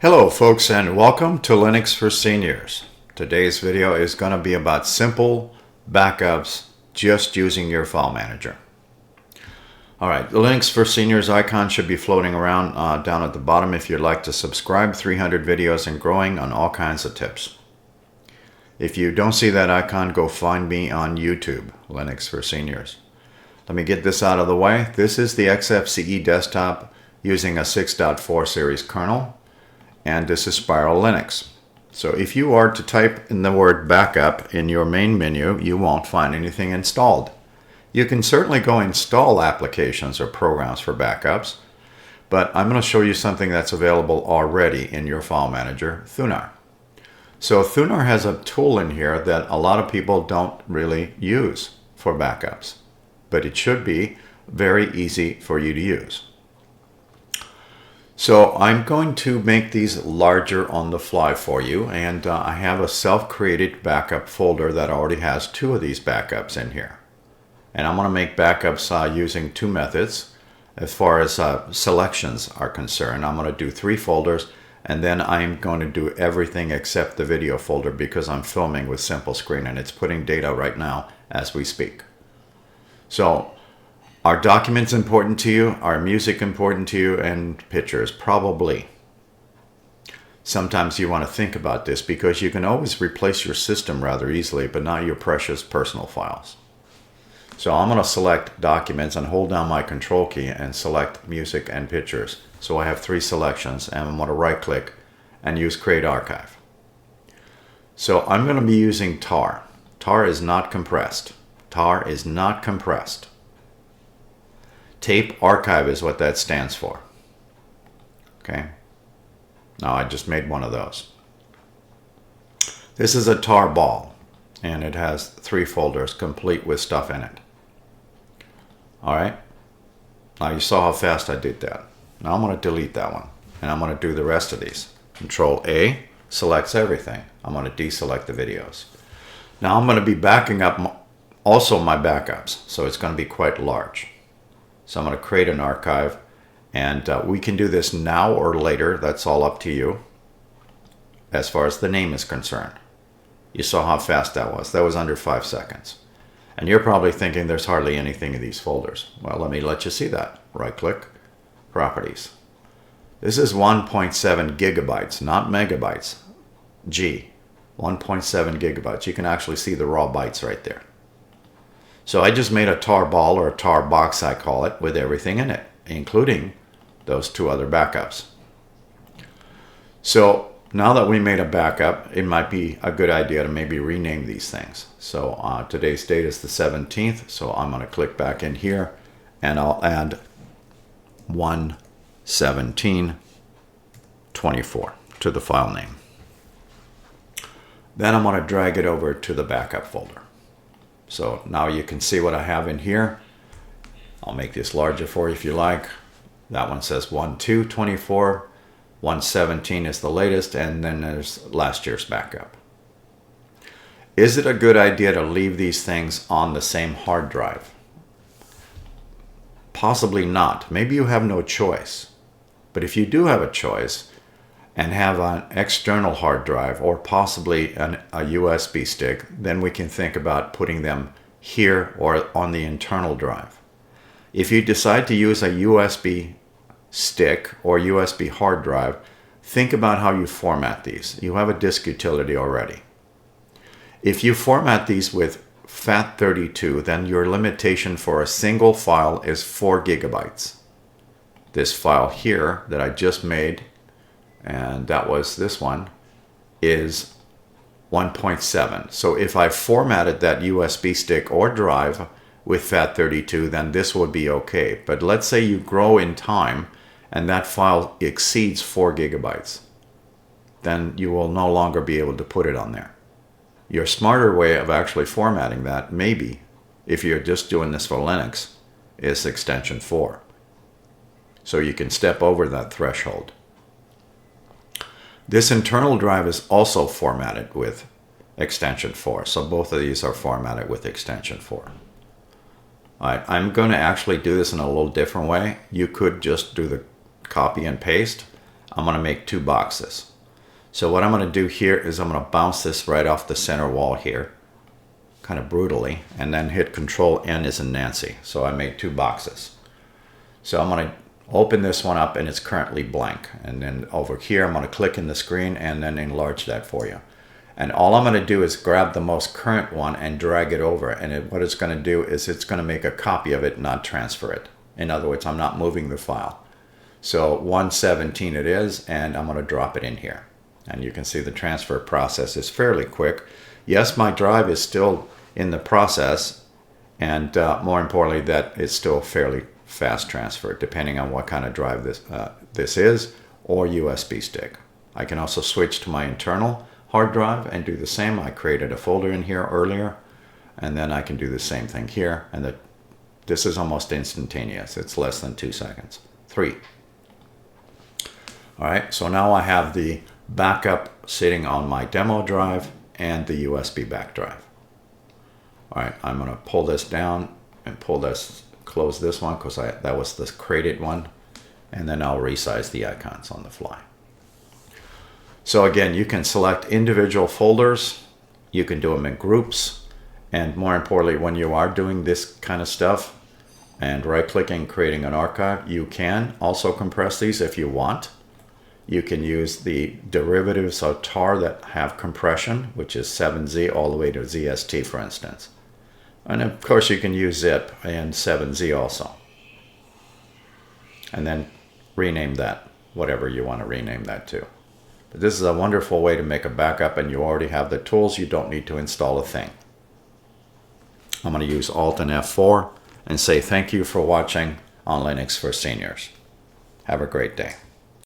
Hello folks, and welcome to Linux for Seniors. Today's video is going to be about simple backups just using your file manager. Alright, the Linux for Seniors icon should be floating around down at the bottom if you'd like to subscribe. 300 videos and growing on all kinds of tips. If you don't see that icon, go find me on YouTube, Linux for Seniors. Let me get this out of the way. This is the Xfce desktop using a 6.4 series kernel. And this is SpiralLinux. So if you are to type in the word backup in your main menu, you won't find anything installed. You can certainly go install applications or programs for backups, but I'm going to show you something that's available already in your file manager, Thunar. So Thunar has a tool in here that a lot of people don't really use for backups, but it should be very easy for you to use. So I'm going to make these larger on the fly for you, and I have a self-created backup folder that already has two of these backups in here. And I'm going to make backups using two methods as far as selections are concerned. I'm going to do 3 folders, and then I'm going to do everything except the video folder because I'm filming with Simple Screen and it's putting data right now as we speak. So are documents important to you? Are music important to you? And pictures? Probably. Sometimes you want to think about this because you can always replace your system rather easily, but not your precious personal files. So I'm going to select documents and hold down my control key and select music and pictures. So I have 3 selections, and I'm going to right click and use create archive. So I'm going to be using tar. Tar is not compressed. Tar is not compressed. Tape archive is what that stands for. Okay. Now I just made one of those. This is a tar ball, and it has 3 folders complete with stuff in it. Alright. Now you saw how fast I did that. Now I'm going to delete that one, and I'm going to do the rest of these. Control A selects everything. I'm going to deselect the videos. Now I'm going to be backing up also my backups, so it's going to be quite large. So I'm going to create an archive, and we can do this now or later. That's all up to you as far as the name is concerned. You saw how fast that was. That was under 5 seconds. And you're probably thinking there's hardly anything in these folders. Well, let me let you see that. Right click, properties. This is 1.7 gigabytes, not megabytes. G, 1.7 gigabytes. You can actually see the raw bytes right there. So I just made a tar ball, or a tar box I call it, with everything in it, including those 2 other backups. So now that we made a backup, it might be a good idea to maybe rename these things. So today's date is the 17th, so I'm going to click back in here and I'll add 1/17/24 to the file name. Then I'm going to drag it over to the backup folder. So now you can see what I have in here. I'll make this larger for you if you like. That one says 1/2/24. 1/17 is the latest, and then there's last year's backup. Is it a good idea to leave these things on the same hard drive? Possibly not. Maybe you have no choice. But if you do have a choice and have an external hard drive or possibly a USB stick, then we can think about putting them here or on the internal drive. If you decide to use a USB stick or USB hard drive, think about how you format these. You have a disk utility already. If you format these with FAT32, then your limitation for a single file is 4 gigabytes. This file here that I just made, and that was this one, is 1.7. So if I formatted that USB stick or drive with FAT32, then this would be okay. But let's say you grow in time and that file exceeds 4 gigabytes. Then you will no longer be able to put it on there. Your smarter way of actually formatting that, maybe, if you're just doing this for Linux, is extension 4. So you can step over that threshold. This internal drive is also formatted with extension 4. So both of these are formatted with extension 4. Alright, I'm going to actually do this in a little different way. You could just do the copy and paste. I'm going to make 2 boxes. So what I'm going to do here is I'm going to bounce this right off the center wall here, kind of brutally, and then hit Control N as in Nancy. So I made 2 boxes. So I'm going to open this one up and it's currently blank. And then over here, I'm going to click in the screen and then enlarge that for you. And all I'm going to do is grab the most current one and drag it over. And what it's going to do is it's going to make a copy of it, not transfer it. In other words, I'm not moving the file. So 117 it is, and I'm going to drop it in here. And you can see the transfer process is fairly quick. Yes, my drive is still in the process, and more importantly, that it's still fairly fast transfer, depending on what kind of drive this is, or USB stick. I can also switch to my internal hard drive and do the same. I created a folder in here earlier, and then I can do the same thing here. And this is almost instantaneous. It's less than 2 seconds. 3. All right, so now I have the backup sitting on my demo drive and the USB back drive. All right, I'm gonna pull this down and close this one because that was the created one, and then I'll resize the icons on the fly. So again, you can select individual folders, you can do them in groups, and more importantly, when you are doing this kind of stuff and right-clicking, creating an archive, you can also compress these if you want. You can use the derivatives of tar that have compression, which is 7Z all the way to ZST, for instance. And of course, you can use zip and 7Z also. And then rename that, whatever you want to rename that to. But this is a wonderful way to make a backup, and you already have the tools. You don't need to install a thing. I'm going to use Alt and F4 and say thank you for watching on Linux for Seniors. Have a great day.